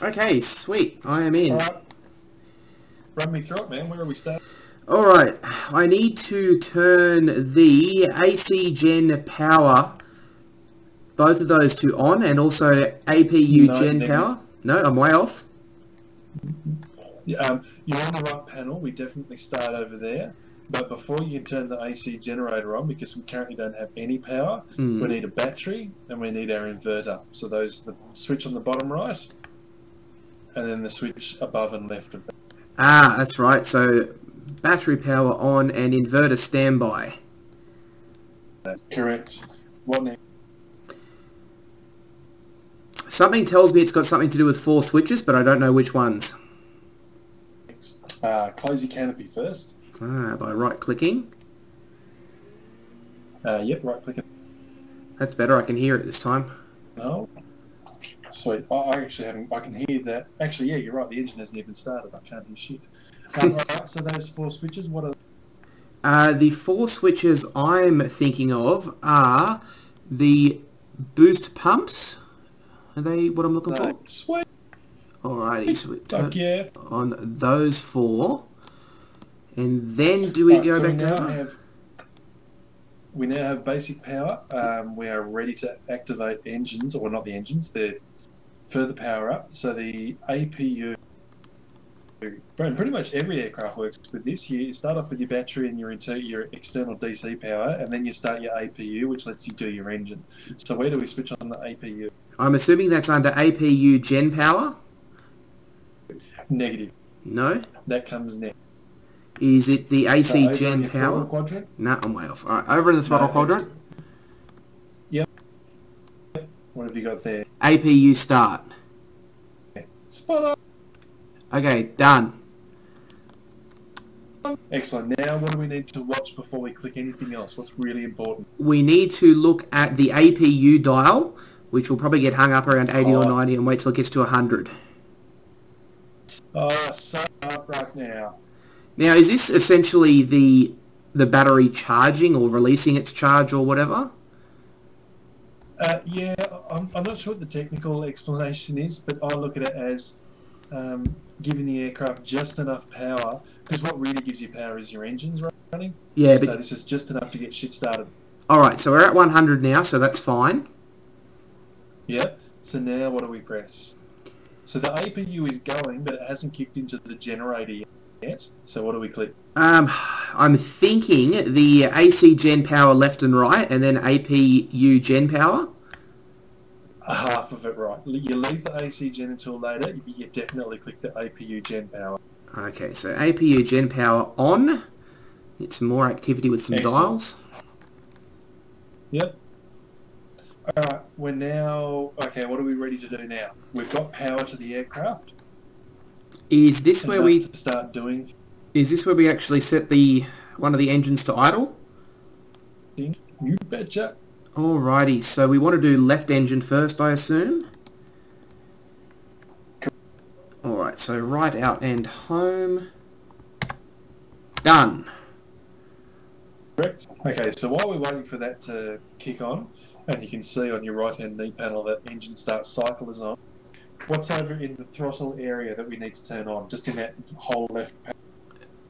Okay, sweet. I am in. Alright. Run me through it, man. Where are we starting? Alright, I need to turn the AC Gen Power, both of those to on, and also APU Gen negative. Power. No, I'm way off. You're on the right panel. We definitely start over there. But before you can turn the AC generator on, because we currently don't have any power, we need a battery and we need our inverter. So those the switch on the bottom right, and then the switch above and left of that. Ah, that's right. So battery power on and inverter standby. Correct. What next? Something tells me it's got something to do with 4 switches, but I don't know which ones. Close your canopy first. By right-clicking. Yep, right-clicking. That's better. I can hear it this time. No. Sweet. I actually haven't. I can hear that. Actually, yeah, you're right. The engine hasn't even started. I can't hear shit. Right, so those 4 switches. What are? The 4 switches I'm thinking of are the boost pumps. Are they what I'm looking for? Sweet. Alrighty, so we turn yeah. on those 4. And then do we go back over? We now have basic power. We are ready to activate engines, or not the engines, the further power up. So the APU, pretty much every aircraft works with this. You start off with your battery and your external DC power, and then you start your APU, which lets you do your engine. So where do we switch on the APU? I'm assuming that's under APU Gen Power? Negative. No? That comes next. Is it the AC So Gen Power? Quadrant? No, I'm way off. Alright, over in the throttle quadrant. Yep. What have you got there? APU Start. Spot on. Okay, done. Excellent. Now what do we need to watch before we click anything else? What's really important? We need to look at the APU dial, which will probably get hung up around 80 or 90 and wait till it gets to 100. So up right now. Now, is this essentially the battery charging or releasing its charge or whatever? Yeah, I'm not sure what the technical explanation is, but I look at it as giving the aircraft just enough power, because what really gives you power is your engines running. Yeah, so this is just enough to get shit started. Alright, so we're at 100 now, so that's fine. Yep, so now what do we press? So the APU is going, but it hasn't kicked into the generator yet. So what do we click? I'm thinking the AC Gen Power left and right, and then APU Gen Power. Half of it right. You leave the AC Gen until later, you definitely click the APU Gen Power. Okay, so APU Gen Power on. Get some more activity with some dials. Yep. Alright, we're now... Okay, what are we ready to do now? We've got power to the aircraft. Is this where we start doing? Is this where we actually set one of the engines to idle? You betcha. Alrighty, so we want to do left engine first, I assume. Alright, so right out and home. Done. Correct. Okay, so while we're waiting for that to kick on, and you can see on your right-hand knee panel that engine start cycle is on, what's over in the throttle area that we need to turn on, just in that whole left panel?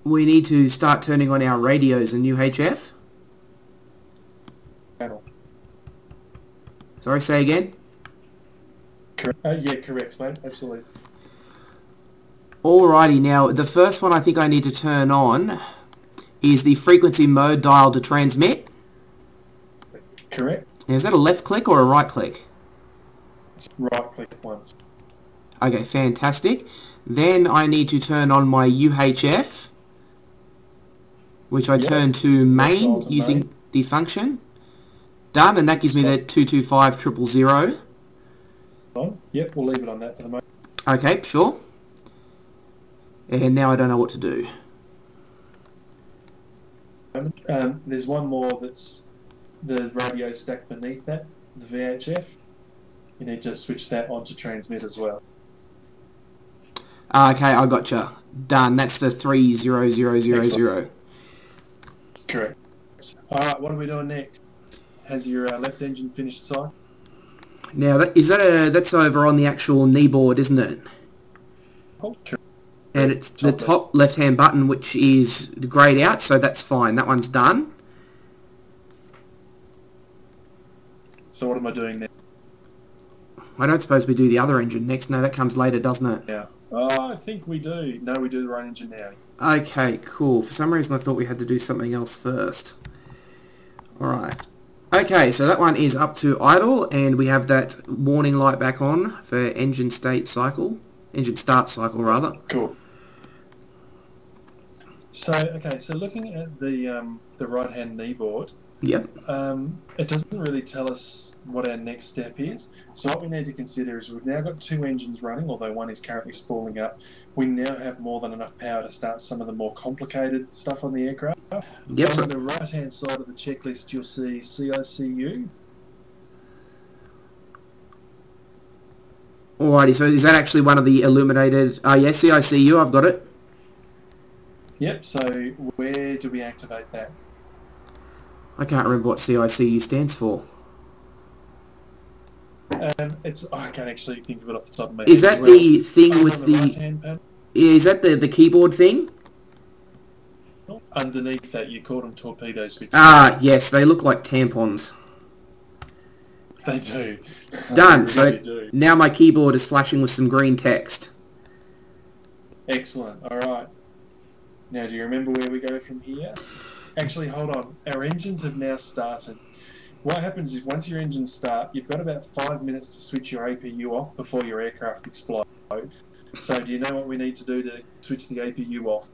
We need to start turning on our radios and UHF. Panel. Sorry, say again? Yeah, correct, mate. Absolutely. Alrighty, now the first one I think I need to turn on is the frequency mode dial to transmit. Correct. Now, is that a left click or a right click? Right click once. Okay, fantastic. Then I need to turn on my UHF, which I turn to main using the function. Done, and that gives me the 225 000. Yep, we'll leave it on that for the moment. Okay, sure. And now I don't know what to do. There's one more that's the radio stacked beneath that, the VHF. You need to switch that on to transmit as well. Okay, I gotcha. Done. That's the 30000. Correct. Alright, what are we doing next? Has your left engine finished cycle? Now, that's over on the actual knee board, isn't it? And it's the top left-hand button, which is greyed out, so that's fine. That one's done. So what am I doing now? I don't suppose we do the other engine next. No, that comes later, doesn't it? Yeah. Oh, I think we do. No, we do the right engine now. Okay, cool. For some reason I thought we had to do something else first. Alright. Okay, so that one is up to idle, and we have that warning light back on for engine start cycle, rather. Cool. So, okay, so looking at the right-hand kneeboard, yep. It doesn't really tell us what our next step is. So what we need to consider is we've now got 2 engines running, although one is currently spooling up. We now have more than enough power to start some of the more complicated stuff on the aircraft. Yep. On the right-hand side of the checklist, you'll see CICU. Alrighty, so is that actually one of the illuminated... yeah, CICU, I've got it. Yep, so where do we activate that? I can't remember what CICU stands for. I can't actually think of it off the top of my head. Is that the thing with the... right-hand panel? Is that the keyboard thing? Underneath that, you call them torpedo switches. Ah, yes, they look like tampons. They do. Done. They So really do. now my keyboard is flashing with some green text. Excellent. All right. Now, do you remember where we go from here? Actually, hold on. Our engines have now started. What happens is once your engines start, you've got about 5 minutes to switch your APU off before your aircraft explodes. So do you know what we need to do to switch the APU off?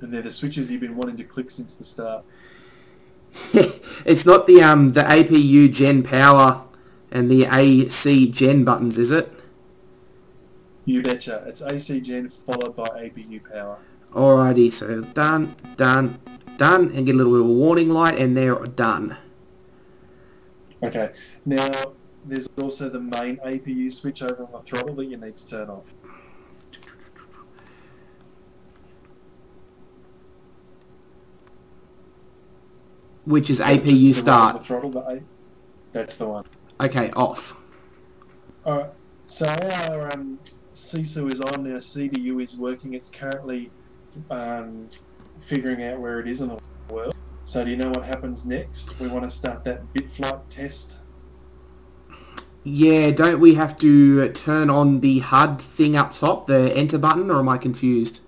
And they're the switches you've been wanting to click since the start. It's not the APU gen power and the AC gen buttons, is it? You betcha. It's AC gen followed by APU power. Alrighty, so done, done, done, and get a little bit of a warning light, and they're done. Okay. Now, there's also the main APU switch over on the throttle that you need to turn off. Which is APU start. The throttle, that's the one. Okay, off. Alright, so our CISU is on, our CDU is working. It's currently figuring out where it is in the world. So do you know what happens next? We want to start that bit flight test. Yeah, don't we have to turn on the HUD thing up top, the enter button, or am I confused?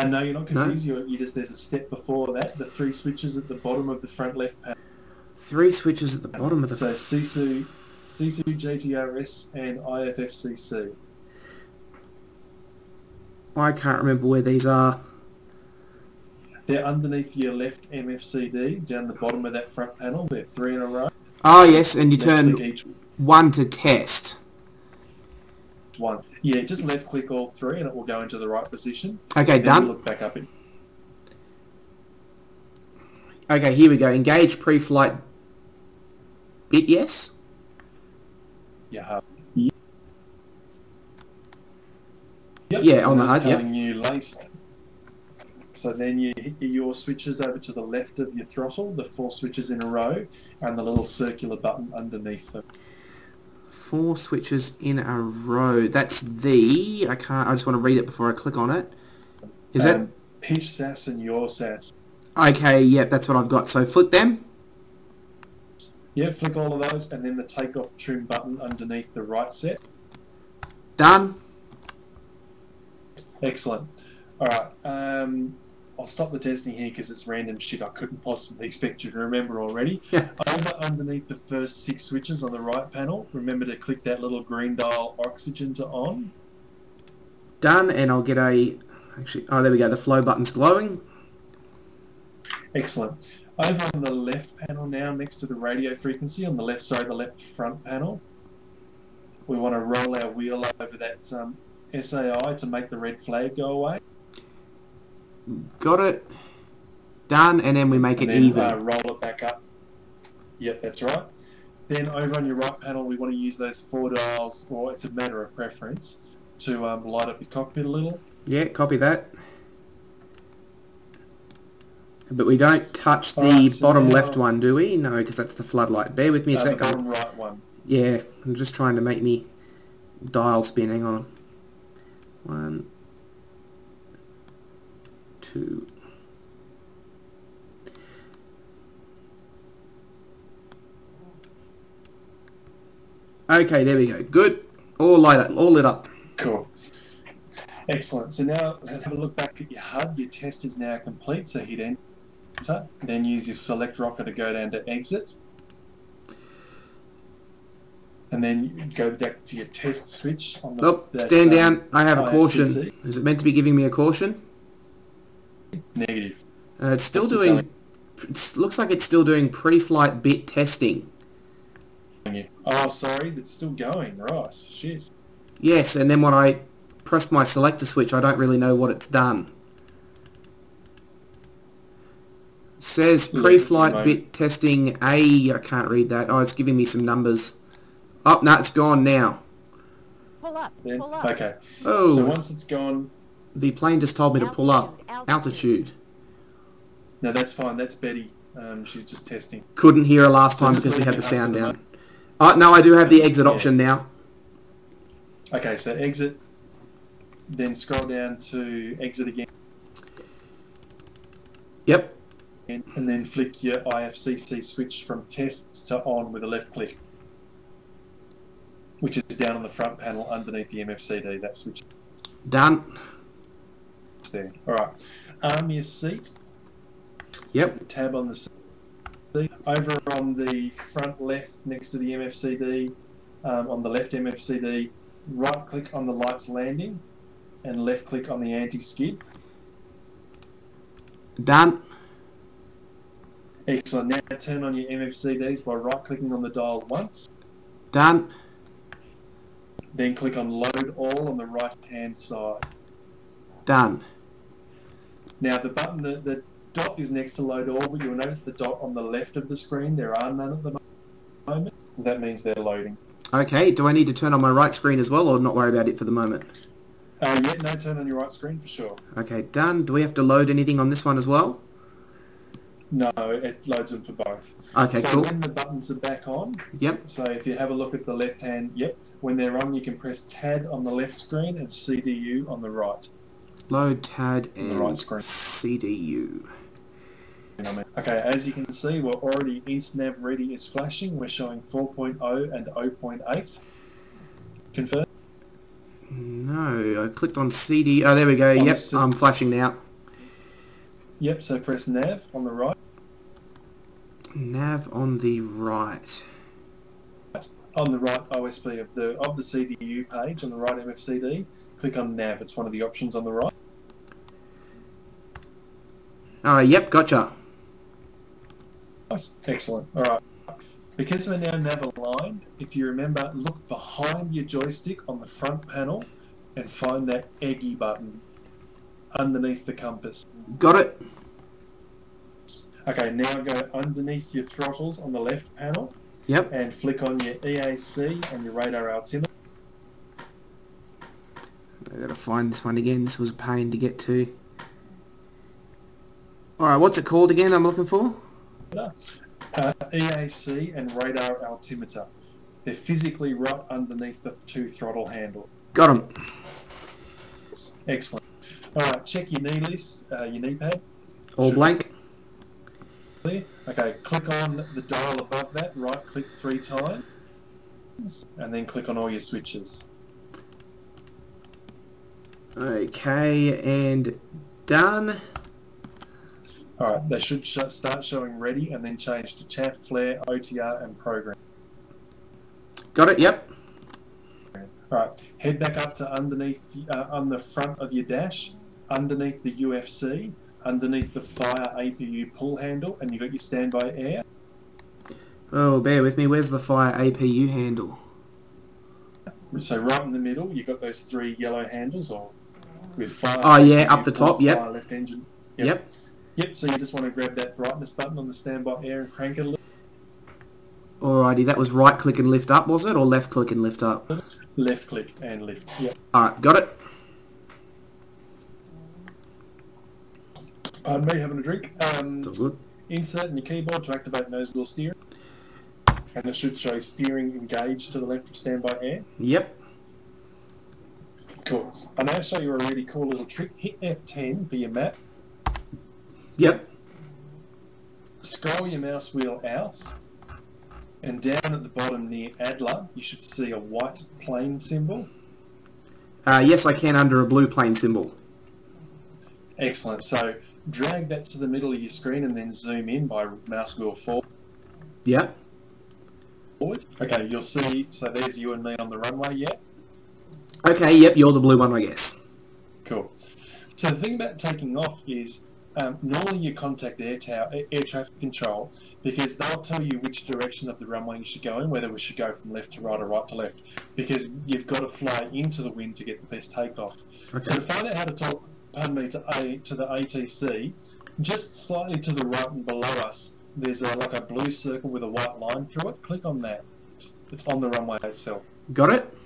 No, you're not confused. No? You just there's a step before that. The 3 switches at the bottom of the front left panel. 3 switches at the bottom of the... So CISU, JTRS, and IFFCC. I can't remember where these are. They're underneath your left MFCD, down the bottom of that front panel. They're 3 in a row. Oh, yes, and you turn each 1 to test. one. Yeah, just left click all 3 and it will go into the right position. Okay, then done. Look back up. Okay, here we go. Engage pre-flight bit, yes? Yeah. Yep. Yeah, on the HUD, telling you laced. So then you hit your switches over to the left of your throttle, the 4 switches in a row, and the little circular button underneath them. 4 switches in a row. That's the... I just want to read it before I click on it. Is that... Pitch SAS and yaw SAS. Okay, yep, that's what I've got. So flick them. Yeah, flick all of those, and then the takeoff trim button underneath the right set. Done. Excellent. Alright, I'll stop the testing here because it's random shit I couldn't possibly expect you to remember already. Yeah. Over underneath the first 6 switches on the right panel, remember to click that little green dial oxygen to on. Done, and I'll get a... Actually, oh, there we go. The flow button's glowing. Excellent. Over on the left panel now, next to the radio frequency, on the left side, the left front panel, we want to roll our wheel over that SAI to make the red flag go away. Got it. Done, and then we make it even. Roll it back up. Yep, that's right. Then over on your right panel, we want to use those 4 dials, or it's a matter of preference, to light up your cockpit a little. Yeah, copy that. But we don't touch the bottom left one, do we? No, because that's the floodlight. Bear with me a second. The bottom right one. Yeah, I'm just trying to make me dial spin. Hang on. 1, 2. Okay, there we go. Good. All lit up. Cool. Excellent. So now have a look back at your HUD. Your test is now complete. So hit enter. Then use your select rocker to go down to exit. And then go back to your test switch on the. Oh, stand down. I have a caution. Is it meant to be giving me a caution? Negative. It's still doing. It looks like it's still doing pre-flight bit testing. Oh, sorry, it's still going. Right, shit. Yes, and then when I pressed my selector switch, I don't really know what it's done. It says pre-flight bit testing A. I can't read that. Oh, it's giving me some numbers. Oh, no, it's gone now. Pull up. Then, Pull up. okay. Oh. So once it's gone... The plane just told me to pull up. Altitude. No, that's fine. That's Betty. She's just testing. Couldn't hear her last time because we had the sound down. Oh, no, I do have the exit option now. Okay, so exit. Then scroll down to exit again. Yep. And then flick your IFCC switch from test to on with a left click. Which is down on the front panel underneath the MFCD, that switch. Done. There. Alright. Arm your seat. Yep. Tab on the seat. Over on the front left next to the MFCD, on the left MFCD, right click on the lights landing and left click on the anti-skid. Done. Excellent. Now turn on your MFCDs by right clicking on the dial once. Done. Then click on load all on the right hand side. Done. Now the button, the dot is next to load all, but you'll notice the dot on the left of the screen. There are none at the moment. That means they're loading. Okay, do I need to turn on my right screen as well or not worry about it for the moment? Yeah, no, turn on your right screen for sure. Okay, done. Do we have to load anything on this one as well? No, it loads them for both. Okay, so cool. When the buttons are back on, yep. So if you have a look at the left hand, yep, when they're on you can press TAD on the left screen and CDU on the right. Load TAD and the right screen. CDU. Okay, as you can see, we're already InstNav ready is flashing. We're showing 4.0 and 0.8. Confirm? No, I clicked on CD. Oh, there we go. Yep, I'm flashing now. Yep, so press nav on the right. Nav on the right. On the right OSP of the CDU page on the right MFCD, click on nav. It's one of the options on the right. Yep, gotcha. Nice. Excellent. All right. Because we're now nav aligned, if you remember, look behind your joystick on the front panel and find that eggy button underneath the compass. Got it. Okay, now go underneath your throttles on the left panel. Yep. And flick on your EAC and your radar altimeter. I gotta find this one again. This was a pain to get to. Alright, what's it called again I'm looking for? EAC and radar altimeter. They're physically right underneath the two throttle handles. Got them. Excellent. Alright, check your knee list, your knee pad. All blank. Okay, click on the dial above that, right click 3 times, and then click on all your switches. Okay, and done. Alright, they should start showing ready and then change to chaff, flare, OTR, and program. Got it, yep. Alright, head back up to underneath, on the front of your dash, underneath the UFC, underneath the fire APU pull handle, and you've got your standby air. Oh, bear with me. Where's the fire APU handle? So right in the middle, you've got those 3 yellow handles, or with fire. Oh yeah, up the top. Yep. Fire left engine. Yep. Yep. So you just want to grab that brightness button on the standby air and crank it a little. Alrighty, that was right click and lift up, was it, or left click and lift up? Left click and lift. Yep. Alright, got it. Pardon me, having a drink. It's all good. Insert in your keyboard to activate nose wheel steering. And it should show steering engaged to the left of standby air. Yep. Cool. I'm going to show you a really cool little trick. Hit F10 for your map. Yep. Scroll your mouse wheel out. And down at the bottom near Adler, you should see a white plane symbol. Yes, I can under a blue plane symbol. Excellent. So drag that to the middle of your screen and then zoom in by mouse wheel forward. Yep. Okay, you'll see, so there's you and me on the runway, yeah? Okay, yep, you're the blue one, I guess. Cool. So the thing about taking off is normally you contact air traffic control because they'll tell you which direction of the runway you should go in, whether we should go from left to right or right to left, because you've got to fly into the wind to get the best takeoff. Okay. So to find out how to talk, to the A-10C, just slightly to the right and below us, there's like a blue circle with a white line through it. Click on that. It's on the runway itself. Got it?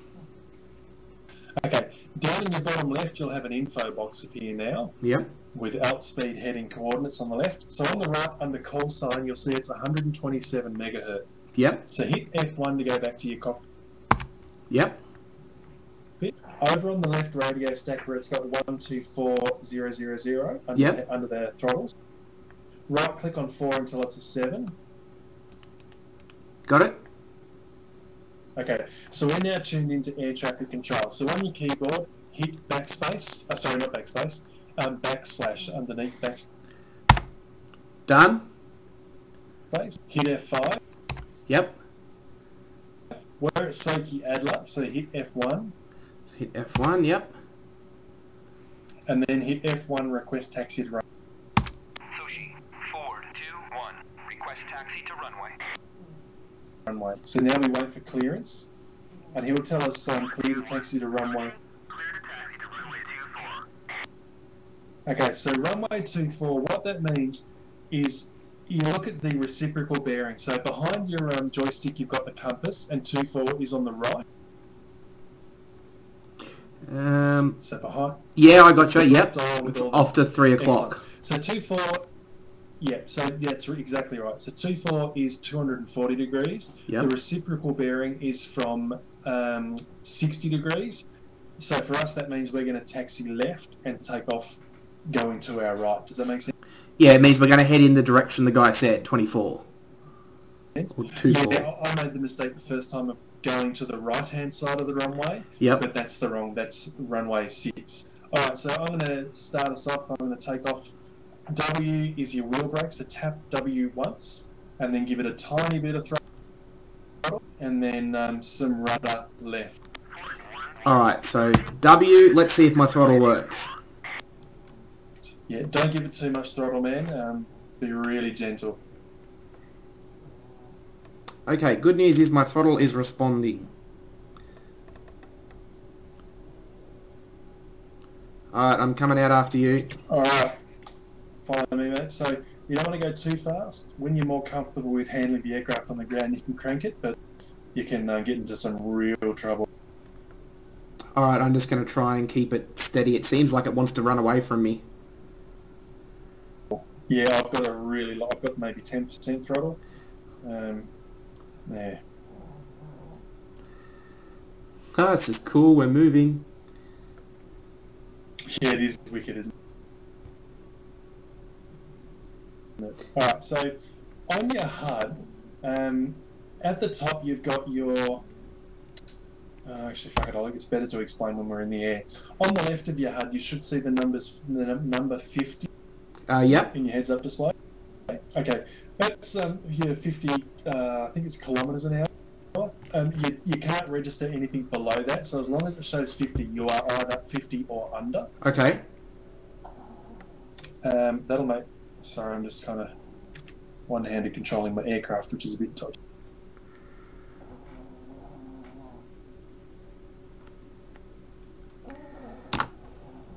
Okay, down in your bottom left, you'll have an info box appear now. Yep. With outspeed heading coordinates on the left. So on the right, under call sign, you'll see it's 127 megahertz. Yep. So hit F1 to go back to your cockpit. Yep. Over on the left radio stack where it's got 124000 under the throttles. Right click on 4 until it's a 7. Got it? Okay, so we're now tuned into air traffic control. So on your keyboard, hit backspace. Sorry, not backspace. Backslash underneath backspace. Done. Hit F5. Yep. Where it's Soki Adler, so hit F1. Hit F1, yep. And then hit F1 request taxi to runway. Sushi, Ford 2-1, request taxi to runway. Runway. So now we wait for clearance, and he will tell us clear to taxi to runway. Clear to taxi to runway 24. Okay, so runway 24, what that means is you look at the reciprocal bearing. So behind your joystick, you've got the compass, and 24 is on the right. So behind. Yeah, I got you. Yep. It's off to 3 o'clock. So 24. Yeah. So that's exactly right. So 24 is 240 degrees. Yep. The reciprocal bearing is from 60 degrees. So for us, that means we're going to taxi left and take off, going to our right. Does that make sense? Yeah, it means we're going to head in the direction the guy said, 24. Or 24. Yeah, I made the mistake the first time of going to the right-hand side of the runway. Yep. But that's that's runway 6. All right, so I'm going to start us off. I'm going to take off. W is your wheel brake, so tap W once, and then give it a tiny bit of throttle, and then some rudder left. Alright, so W, let's see if my throttle works. Yeah, don't give it too much throttle, man. Be really gentle. Okay, good news is my throttle is responding. Alright, I'm coming out after you. Alright, follow me, mate. So you don't want to go too fast. When you're more comfortable with handling the aircraft on the ground, you can crank it, but you can get into some real trouble. Alright, I'm just going to try and keep it steady. It seems like it wants to run away from me. Yeah, I've got I've got maybe 10% throttle. Yeah. Oh, this is cool. We're moving. Yeah, it is wicked, isn't it? Alright, so on your HUD, at the top you've got your... actually, fuck it, I think it's better to explain when we're in the air. On the left of your HUD, you should see the number 50 yep. in your heads-up display. Okay, that's your 50, I think it's kilometres an hour. You can't register anything below that, so as long as it shows 50, you are either 50 or under. Okay. That'll make... Sorry, I'm just kind of one-handed controlling my aircraft, which is a bit touchy.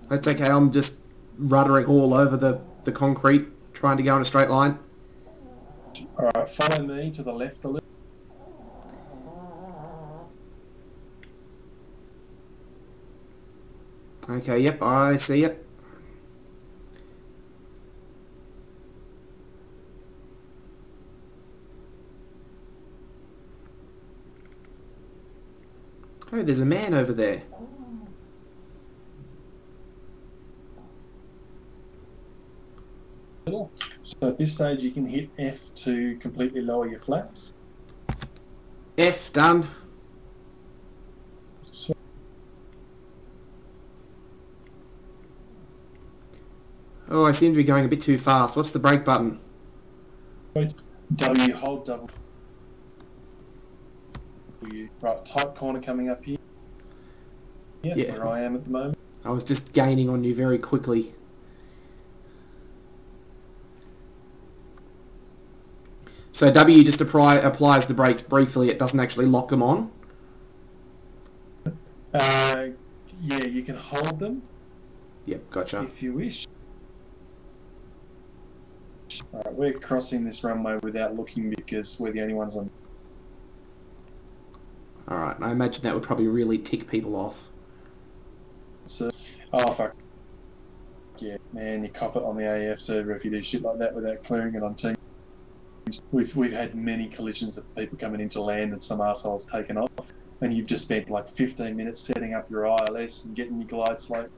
That's okay, I'm just ruddering all over the concrete, trying to go in a straight line. Alright, follow me to the left a little. Okay, yep, I see it. Oh, there's a man over there. So at this stage, you can hit F to completely lower your flaps. F, done. So, Oh, I seem to be going a bit too fast. What's the brake button? W, hold W. Right, tight corner coming up here. Yeah, where I am at the moment. I was just gaining on you very quickly. So W just applies the brakes briefly. It doesn't actually lock them on. Yeah, you can hold them. Yep, gotcha. If you wish. Alright, we're crossing this runway without looking because we're the only ones on. Alright, I imagine that would probably really tick people off. So, oh fuck. Yeah, man, you cop it on the AF server if you do shit like that without clearing it on Teams. We've had many collisions of people coming into land and some arseholes taken off, and you've just spent like 15 minutes setting up your ILS and getting your glide slope.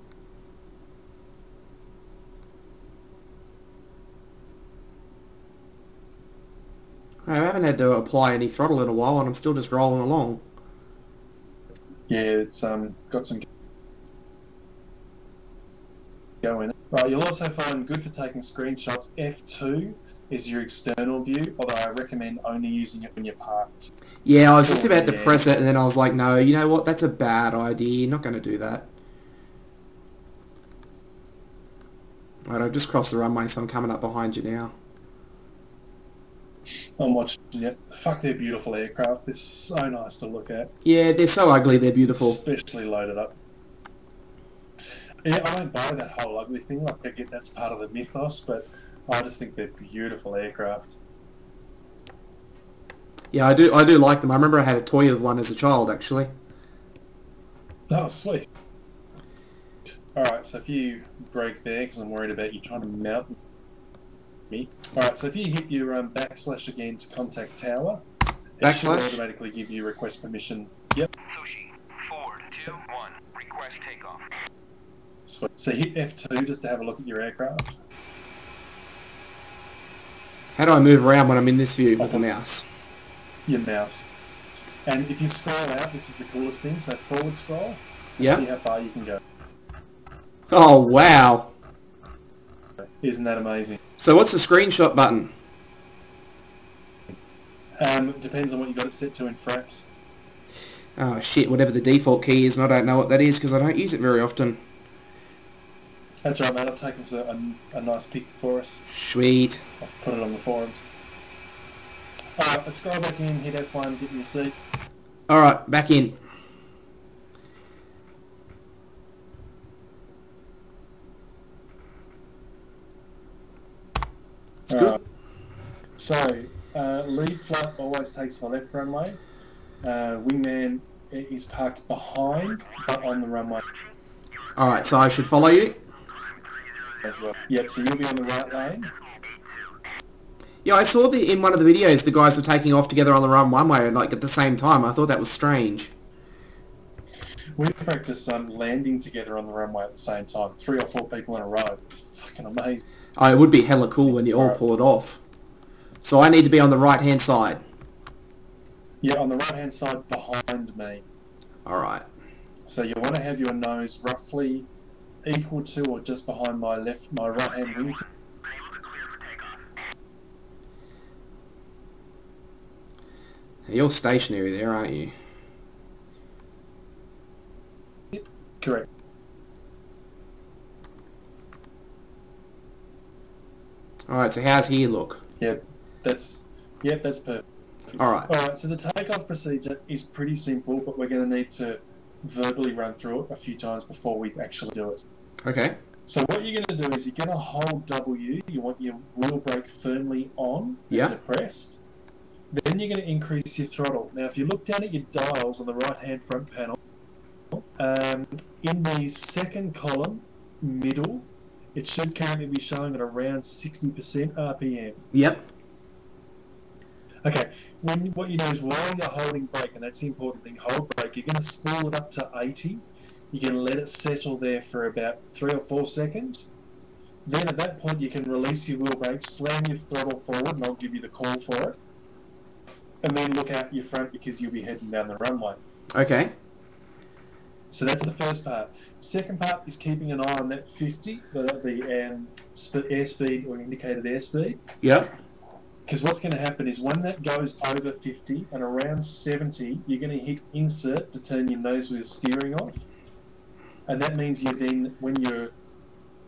I haven't had to apply any throttle in a while, and I'm still just rolling along. Yeah, it's got some go in it. Right, you'll also find good for taking screenshots. F2 is your external view, although I recommend only using it when you're parked. Yeah, I was just about to press it, and then I was like, no, you know what, that's a bad idea. You're not going to do that. Right, I've just crossed the runway, so I'm coming up behind you now. I'm watching it. Fuck, they're beautiful aircraft. They're so nice to look at. Yeah, they're so ugly, they're beautiful. Especially loaded up. Yeah, I don't buy that whole ugly thing. Like, I get that's part of the mythos, but I just think they're beautiful aircraft. Yeah, I do like them. I remember I had a toy of one as a child, actually. Oh, sweet. Alright, so if you brake there, because I'm worried about you trying to mount me. Alright, so if you hit your backslash again to contact tower, it should automatically give you request permission. Yep. Sushi, forward, 2-1, request takeoff. Sweet. So hit F2 just to have a look at your aircraft. How do I move around when I'm in this view with the mouse? Your mouse. And if you scroll out, this is the coolest thing, so forward scroll. Yeah. See how far you can go. Oh, wow. Isn't that amazing? So what's the screenshot button? Depends on what you got it set to in fraps. Oh, shit, whatever the default key is, and I don't know what that is because I don't use it very often. That's right, mate. I've taken a nice pic for us. Sweet. I'll put it on the forums. Alright, let's scroll back in, hit F1, get in your seat. Alright, back in. It's good. So, lead flight always takes the left runway. Wingman is parked behind, but on the runway. Alright, so I should follow you? As well. Yep, so you'll be on the right lane. Yeah, I saw in one of the videos the guys were taking off together on the runway, like at the same time. I thought that was strange. We practiced landing together on the runway at the same time. 3 or 4 people in a row. It's fucking amazing. Oh, it would be hella cool when you all pull it off. So I need to be on the right-hand side. Yeah, on the right-hand side behind me. Alright. So you want to have your nose roughly equal to or just behind my right-hand wing. You're stationary there, aren't you? Correct. Alright, so how's here look? Yeah, that's perfect. Alright, so the takeoff procedure is pretty simple, but we're going to need to verbally run through it a few times before we actually do it. Okay. So what you're going to do is you're going to hold W, you want your wheel brake firmly on and depressed. Then you're going to increase your throttle. Now if you look down at your dials on the right hand front panel, in the second column, middle, it should currently be showing at around 60% RPM. Yep. Okay, what you do is while you're holding brake, and that's the important thing, hold brake, you're going to spool it up to 80. You're going to let it settle there for about 3 or 4 seconds. Then at that point you can release your wheel brake, slam your throttle forward, and I'll give you the call for it. And then look out your front because you'll be heading down the runway. Okay. So that's the first part. Second part is keeping an eye on that 50, the airspeed or indicated airspeed. Yep. Because what's going to happen is when that goes over 50 and around 70, you're going to hit insert to turn your nose wheel steering off. And that means you then, when you're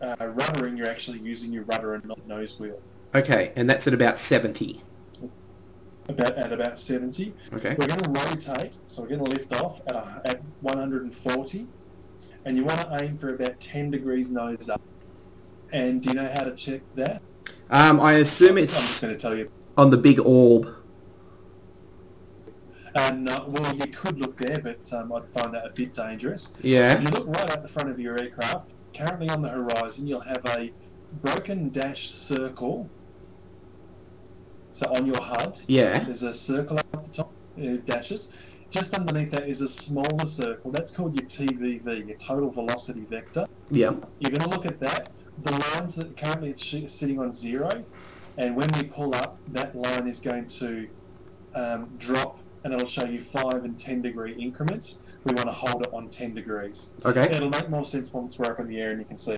ruddering, you're actually using your rudder and not nose wheel. Okay, and that's at about 70. At about 70. Okay. We're going to rotate, so we're going to lift off at 140. And you want to aim for about 10 degrees nose up. And do you know how to check that? I assume it's I'm just going to tell you. on the big orb. Well, you could look there, but I'd find that a bit dangerous. Yeah. If you look right at the front of your aircraft, currently on the horizon, you'll have a broken dash circle. So on your HUD, Yeah. there's a circle up the top, dashes. Just underneath that is a smaller circle. That's called your TVV, your total velocity vector. Yeah. You're going to look at that. The lines that currently it's sitting on 0, and when we pull up, that line is going to drop, and it'll show you 5 and 10 degree increments. We want to hold it on 10 degrees. Okay. It'll make more sense once we're up in the air and you can see.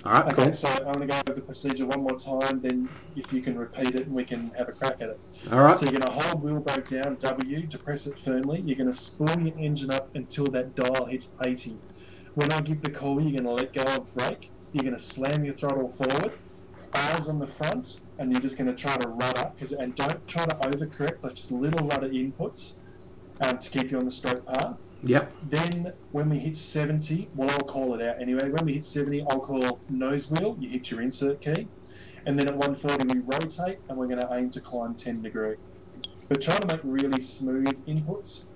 All right, Okay, cool. so I'm going to go over the procedure one more time, then if you can repeat it, and we can have a crack at it. All right. So you're going to hold wheel brake down, W, to press it firmly. You're going to spool your engine up until that dial hits 80. When I give the call, you're going to let go of brake. You're going to slam your throttle forward, R's on the front, and you're just going to try to rudder, and don't try to overcorrect, but just little rudder inputs to keep you on the straight path. Yep. Then when we hit 70, well, I'll call it out anyway. When we hit 70, I'll call nose wheel. You hit your insert key. And then at 140, we rotate, and we're going to aim to climb 10 degrees. But try to make really smooth inputs.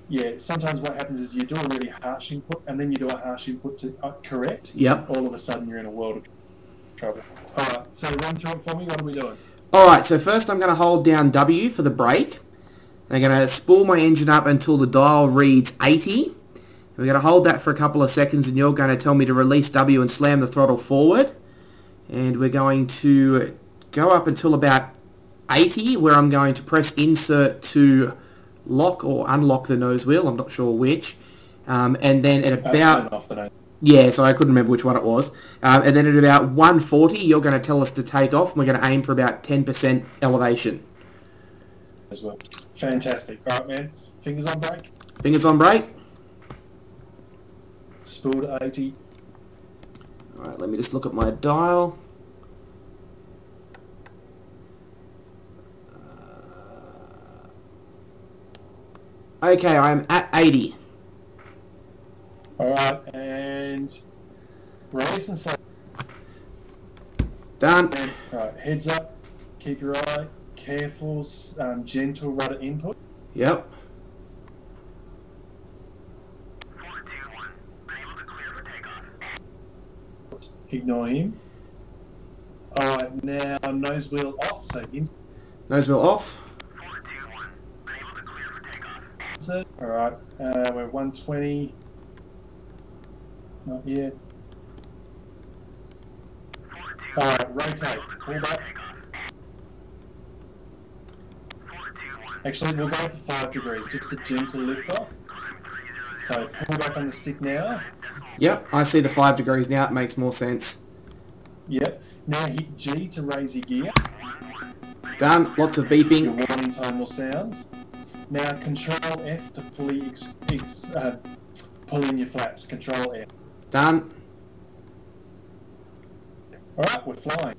Yeah, sometimes what happens is you do a really harsh input, and then you do a harsh input to correct. Yep. All of a sudden, you're in a world of trouble. All right, so run through it for me. What are we doing? All right, so first I'm going to hold down W for the brake. I'm going to spool my engine up until the dial reads 80. We're going to hold that for a couple of seconds, and you're going to tell me to release W and slam the throttle forward. And we're going to go up until about 80, where I'm going to press insert to lock or unlock the nose wheel. I'm not sure which. And then at about... Turn off the nose. Yeah, so I couldn't remember which one it was. And then at about 140, you're going to tell us to take off, and we're going to aim for about 10% elevation. As well. Fantastic. All right, man. Fingers on brake. Fingers on brake. Spool to 80. Alright, let me just look at my dial. Okay, I'm at 80. Alright, and release and say. Done. Alright, heads up. Keep your eye. Careful, gentle rudder input. Yep. 421. Unable to clear for takeoff. Ignore him. Alright, now nose wheel off. So Nose wheel off. 421. Unable to clear for takeoff. insert. Alright, we're 120. Not yet. 421. Alright, rotate. Pull back. Actually, we'll go for 5 degrees, just a gentle lift off. So pull back on the stick now. Yep, I see the 5 degrees now. It makes more sense. Yep. Now hit G to raise your gear. Done. Lots of Your beeping. warning tone will sound. Now Control F to fully pull in your flaps. Control F. Done. Alright, we're flying.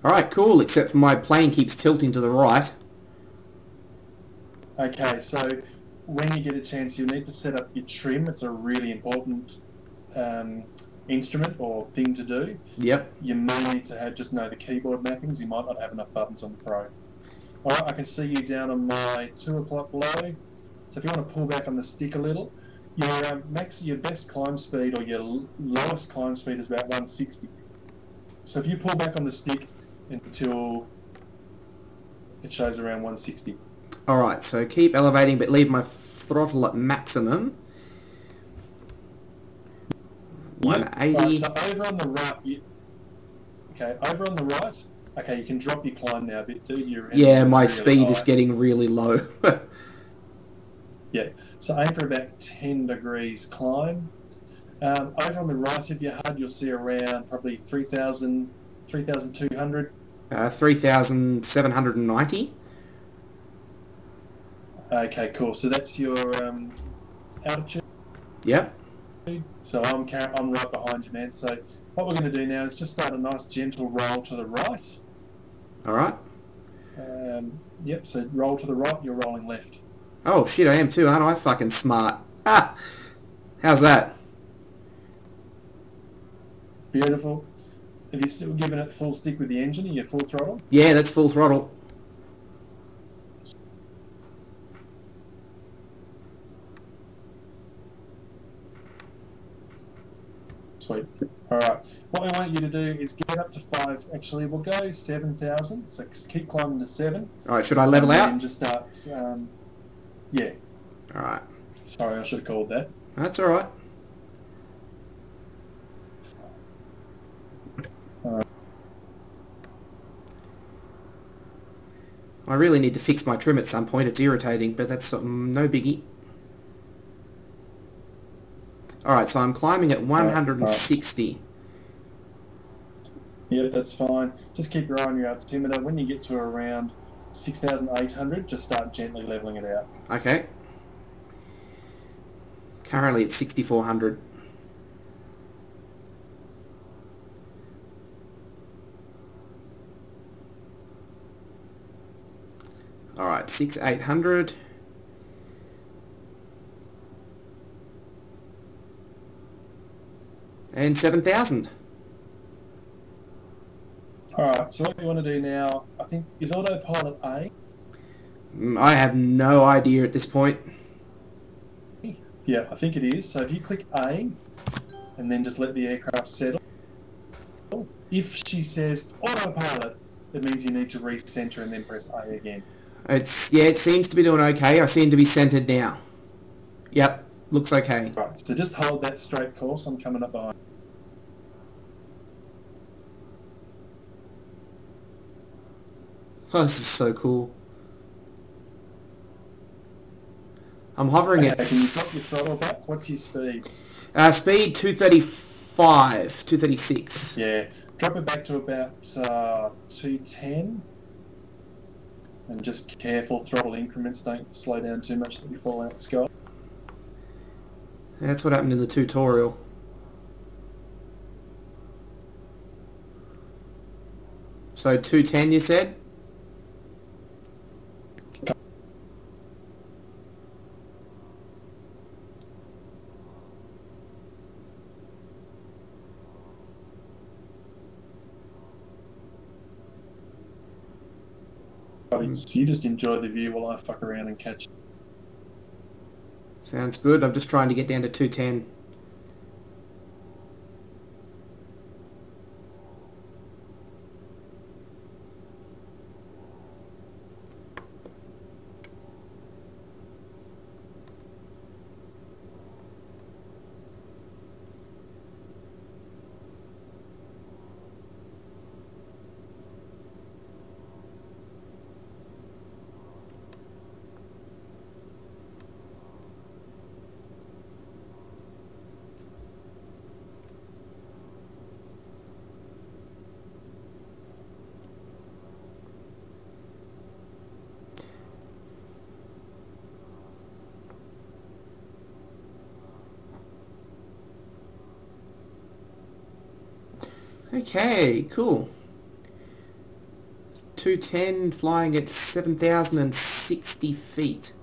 Alright, cool, except for my plane keeps tilting to the right. Okay, so when you get a chance, you'll need to set up your trim. It's a really important instrument or thing to do. Yep. You may need to just know the keyboard mappings. You might not have enough buttons on the Pro. Alright, I can see you down on my 2 o'clock low. So if you want to pull back on the stick a little, your best climb speed or your lowest climb speed is about 160. So if you pull back on the stick until it shows around 160. Alright, so keep elevating but leave my throttle at maximum. Yep. 180. Right, so over on the right, okay, over on the right, okay, you can drop your climb now a bit, dude. Yeah, my really speed is high. getting really low. Yeah, so aim for about 10 degrees climb. Over on the right of your HUD, you'll see around probably 3,000, 3,200. 3,790. Okay, cool. So that's your altitude. Yep. So I'm right behind you, man. So what we're going to do now is just start a nice gentle roll to the right. All right. Yep, so roll to the right, you're rolling left. Oh, shit, I am too, aren't I? Fucking smart. Ah! How's that? Beautiful. Have you still given it full stick with the engine? Are you full throttle? Yeah, that's full throttle. Sweet. All right. What we want you to do is get up to 5. Actually, we'll go 7,000. So keep climbing to 7. All right, should I level out? And just start. Yeah. All right. Sorry, I should have called that. That's all right. I really need to fix my trim at some point. It's irritating, but that's no biggie. Alright, so I'm climbing at 160. Yeah, that's fine. Just keep your eye on your altimeter. When you get to around 6,800, just start gently leveling it out. Okay. Currently at 6,400. Alright, 6,800. And 7,000. Alright, so what we want to do now, I think, is autopilot A? I have no idea at this point. Yeah, I think it is. So if you click A, and then just let the aircraft settle, if she says autopilot, it means you need to recenter and then press A again. It seems to be doing okay. I seem to be centered now. Yep, looks okay. Right, so just hold that straight course. I'm coming up behind. Oh, this is so cool. I'm hovering at... Can you drop your throttle back? What's your speed? Speed 235, 236. Yeah, drop it back to about 210. And just careful throttle increments. Don't slow down too much that you fall out the sky. That's what happened in the tutorial. So 210 you said? So you just enjoy the view while I fuck around and catch. Sounds good. I'm just trying to get down to 210. Okay, cool. 210 flying at 7,060 feet.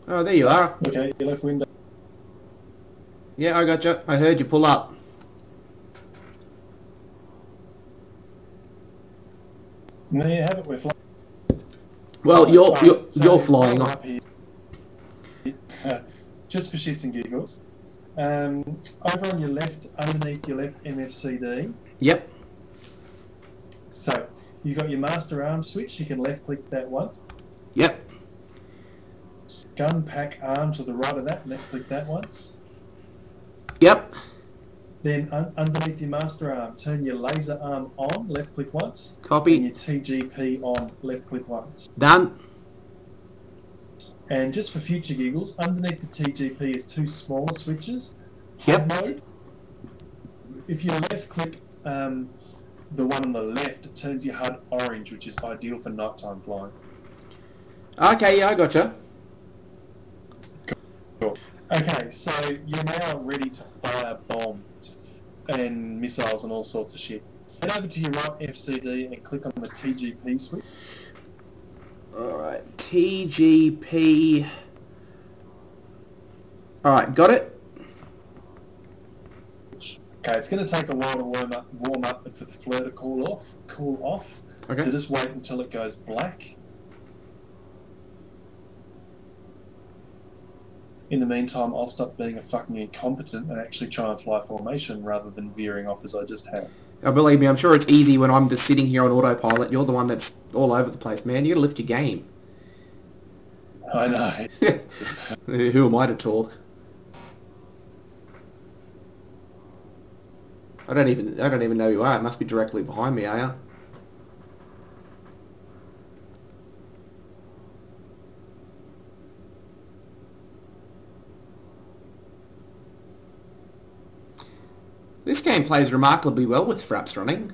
Oh, there you are. Okay, your left window. Yeah, I got you. I heard you pull up. And there you have it, we're flying. Well, So you're flying. up here, just for shits and giggles. Over on your left, underneath your left MFCD. Yep. So you've got your master arm switch. You can left click that once. Yep. Gun pack arm to the right of that. Left click that once. Yep. Then underneath your master arm, turn your laser arm on. Left click once. Copy. And your TGP on. Left click once. Done. And just for future giggles, underneath the TGP is two smaller switches. Yep. HUD mode. If you left click the one on the left, it turns your HUD orange, which is ideal for nighttime flying. Okay, yeah, I gotcha. Cool. Okay, so you're now ready to fire bombs and missiles and all sorts of shit. Head over to your right FCD and click on the TGP switch. Alright, TGP. Alright, got it? Okay, it's going to take a while to warm up and for the flare to cool off. Okay. So just wait until it goes black. In the meantime, I'll stop being a fucking incompetent and actually try and fly formation rather than veering off as I just have. Oh, believe me, I'm sure it's easy when I'm just sitting here on autopilot. You're the one that's all over the place, man. You gotta lift your game. I know. Who am I to talk? I don't even know who you are. It must be directly behind me, are you? This game plays remarkably well with fraps running.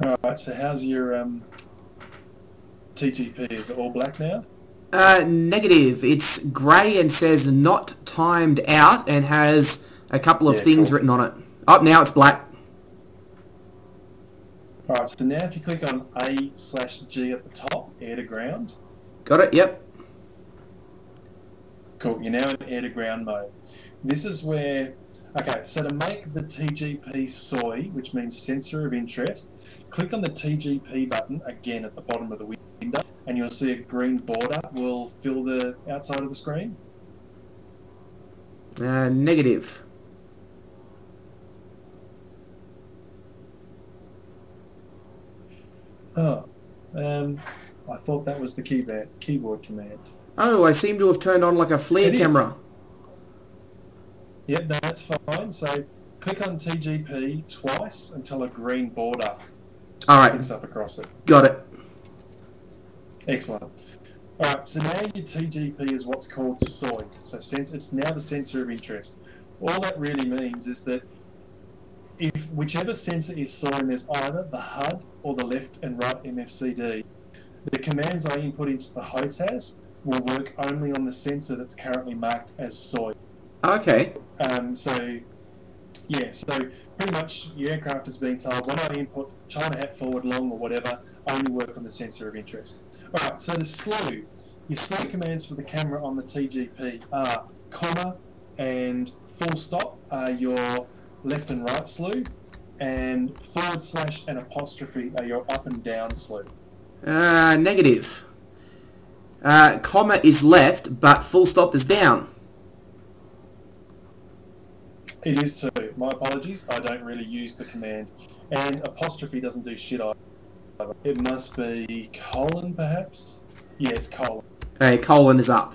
Alright, so how's your TGP? Is it all black now? Negative. It's grey and says not timed out and has a couple of things written on it. Oh, now it's black. Alright, so now if you click on A/G at the top, air to ground. Got it, yep. Cool, you're now in air to ground mode. This is where, okay, so to make the TGP SOI, which means sensor of interest, click on the TGP button again at the bottom of the window and you'll see a green border will fill the outside of the screen. Negative. Oh, I thought that was the keyboard command. Oh, I seem to have turned on like a flare camera. Yep, that's fine. So click on TGP twice until a green border picks up across it. Got it. Excellent. Alright, so now your TGP is what's called SOI. So it's now the sensor of interest. All that really means is that if whichever sensor is SOI, there's either the HUD or the left and right MFCD, the commands I input into the HOTAS will work only on the sensor that's currently marked as SOI. Okay. So pretty much your aircraft is being told when I input China hat forward long or whatever, only work on the sensor of interest. Alright, so the slew. Your slew commands for the camera on the TGP are comma and full stop are your left and right slew, and / and apostrophe are your up and down slew. Negative. Comma is left, but full stop is down. It is too. My apologies. I don't really use the command. And apostrophe doesn't do shit either. It must be colon, perhaps? Yeah, it's colon. Colon is up.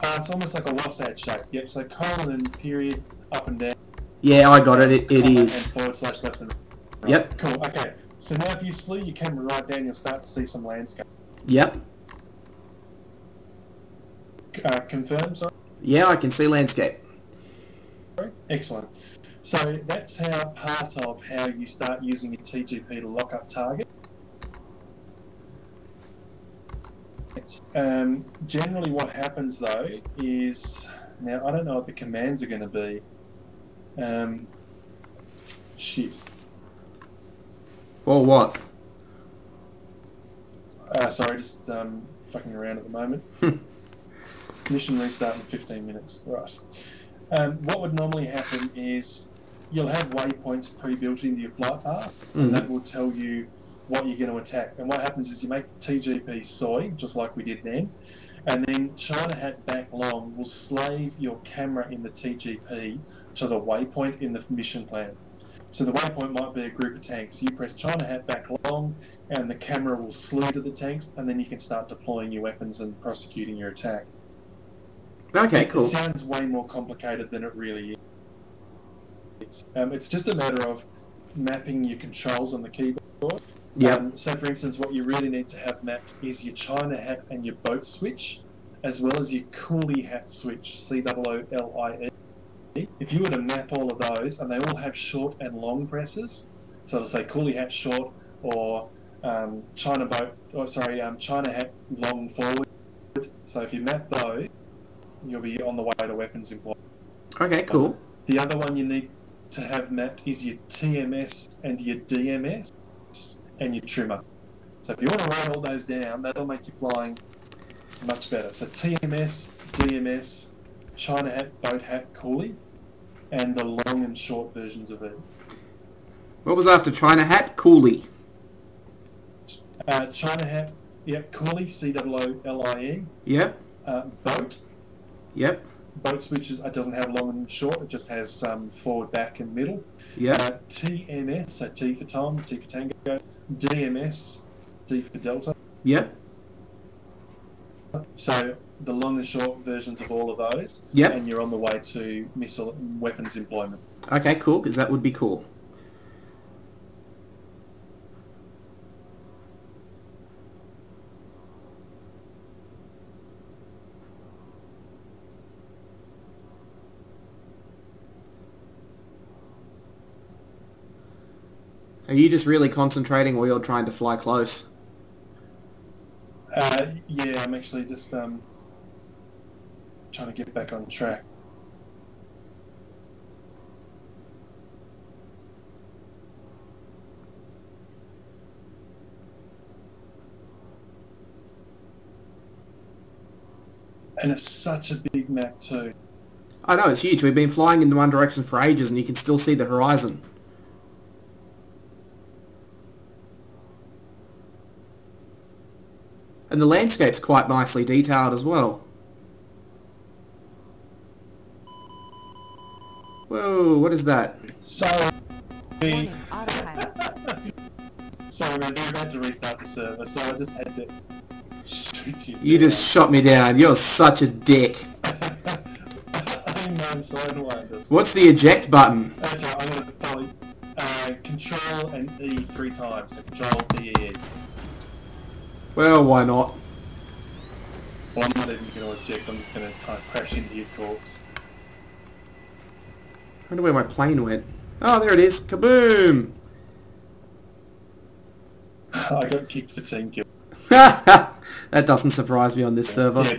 It's almost like a Wasatch shape. Yep, so colon and period, up and down. Yeah, I got it. It is. And / left and right. Yep. Cool, okay. So now if you slew your camera right down, you'll start to see some landscape. Yep. Confirm, sorry? Yeah, I can see landscape. Excellent. So that's part of how you start using your TGP to lock up target. Generally what happens though is, now I don't know what the commands are going to be. Shit. Or what? Sorry, just fucking around at the moment. Mission restart in 15 minutes. Right. What would normally happen is you'll have waypoints pre-built into your flight path, and that will tell you what you're going to attack. And what happens is you make TGP soy, just like we did then, and then China Hat back long will slave your camera in the TGP to the waypoint in the mission plan. So the waypoint might be a group of tanks. You press China Hat back long, and the camera will slew to the tanks, and then you can start deploying your weapons and prosecuting your attack. Okay, cool. It sounds way more complicated than it really is. It's just a matter of mapping your controls on the keyboard. Yeah. So, for instance, what you really need to have mapped is your China Hat and your boat switch, as well as your Coolie Hat switch, COOLIE. If you were to map all of those, and they all have short and long presses, so it'll say Coolie Hat short or China Hat long forward. So if you map those, you'll be on the way to weapons employment. Okay, cool. The other one you need to have mapped is your TMS and your DMS and your trimmer. So if you want to write all those down, that'll make your flying much better. So TMS, DMS, China Hat, Boat Hat, Coolie, and the long and short versions of it. What was after China Hat? Coolie. China Hat, yep, Coolie, COOLIE. Yep. Boat. Yep. Boat switches, it doesn't have long and short, it just has forward, back, and middle. Yep. TMS, so T for Tom, T for Tango. DMS, D for Delta. Yep. So the long and short versions of all of those. Yep. And you're on the way to missile weapons employment. Okay, cool, because that would be cool. Are you just really concentrating while you're trying to fly close? Yeah, I'm actually just trying to get back on track. And it's such a big map too. I know, it's huge. We've been flying in one direction for ages and you can still see the horizon. And the landscape's quite nicely detailed as well. Whoa, what is that? Sorry. Warning, autopilot. Sorry, man, we're about to restart the server, so I just had to shoot you. You just shot me down. You're such a dick. I know, so I don't like this. What's the eject button? That's right, I'm going to follow Control and E 3 times. So Control, D, E. Well, why not? Well, I'm not even going to eject, I'm just going to kind of crash into your corpse. I wonder where my plane went. Oh, there it is. Kaboom! I got kicked for team kill. That doesn't surprise me on this server. Yeah,